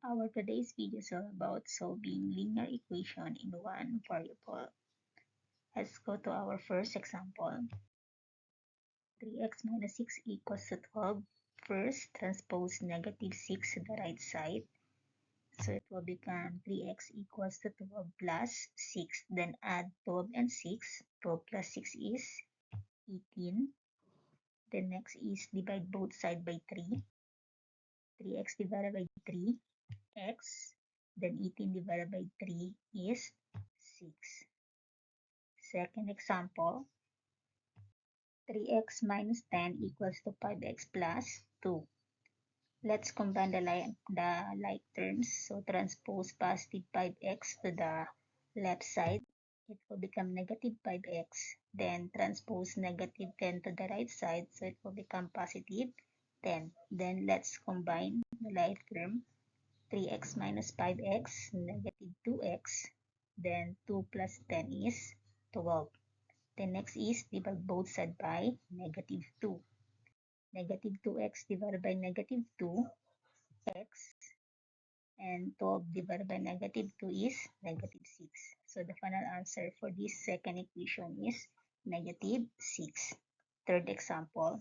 Our today's video is all about solving linear equation in one variable. Let's go to our first example. 3x minus 6 equals to 12. First, transpose negative 6 to the right side. So it will become 3x equals to 12 plus 6. Then add 12 and 6. 12 plus 6 is 18. The next is divide both sides by 3. 3x divided by 3. X, then 18 divided by 3 is 6. Second example, 3x minus 10 equals to 5x plus 2. Let's combine the like terms. So transpose positive 5x to the left side. It will become negative 5x. Then transpose negative 10 to the right side. So it will become positive 10. Then let's combine the like term. 3x minus 5x, negative 2x, then 2 plus 10 is 12. The next is divide both sides by negative 2. Negative 2x divided by negative 2x, and 12 divided by negative 2 is negative 6. So the final answer for this second equation is negative 6. Third example,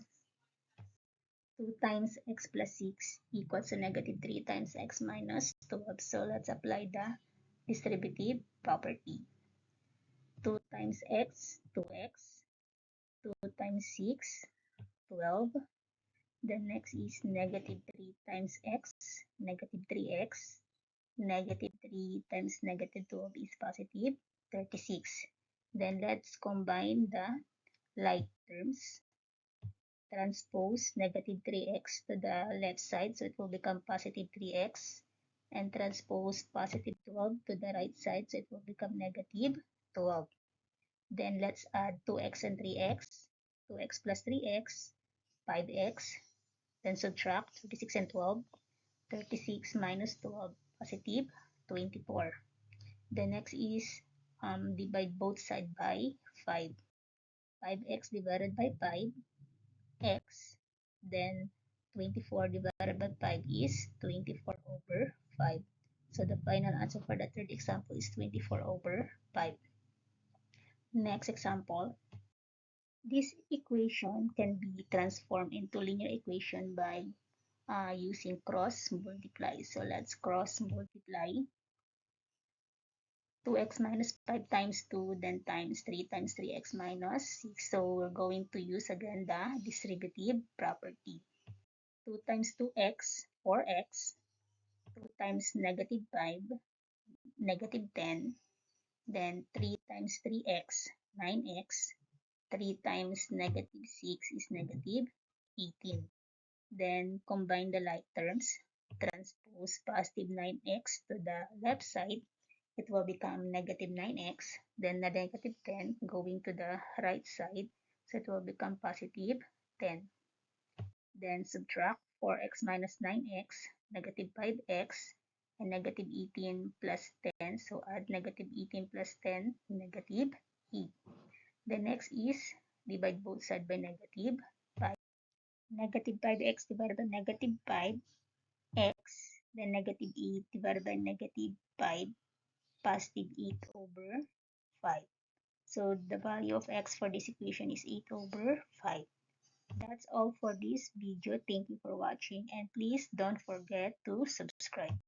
2 times x plus 6 equals to negative 3 times x minus 12. So let's apply the distributive property. 2 times x, 2x. 2 times 6, 12. The next is negative 3 times x, negative 3x. Negative 3 times negative 12 is positive 36. Then let's combine the like terms. Transpose negative 3x to the left side, so it will become positive 3x. And transpose positive 12 to the right side, so it will become negative 12. Then let's add 2x and 3x. 2x plus 3x, 5x. Then subtract 36 and 12. 36 minus 12, positive 24. The next is divide both sides by 5. 5x divided by 5, x. Then 24 divided by 5 is 24 over 5. So the final answer for the third example is 24 over 5. Next example. This equation can be transformed into linear equation by using cross multiply. So let's cross multiply. 2x minus 5 times 2, then times 3 times 3x minus 6. So we're going to use again the distributive property. 2 times 2x, 4x. 2 times negative 5, negative 10. Then 3 times 3x, 9x. 3 times negative 6 is negative 18. Then combine the like terms. Transpose positive 9x to the left side. It will become negative 9x. Then the negative 10 going to the right side. So it will become positive 10. Then subtract 4x minus 9x, negative 5x, and negative 18 plus 10. So add negative 18 plus 10, negative 8. The next is divide both sides by negative 5. Negative 5x divided by negative 5x, then negative 8 divided by negative 5, positive 8 over 5. So the value of x for this equation is 8 over 5. That's all for this video. Thank you for watching, and please don't forget to subscribe.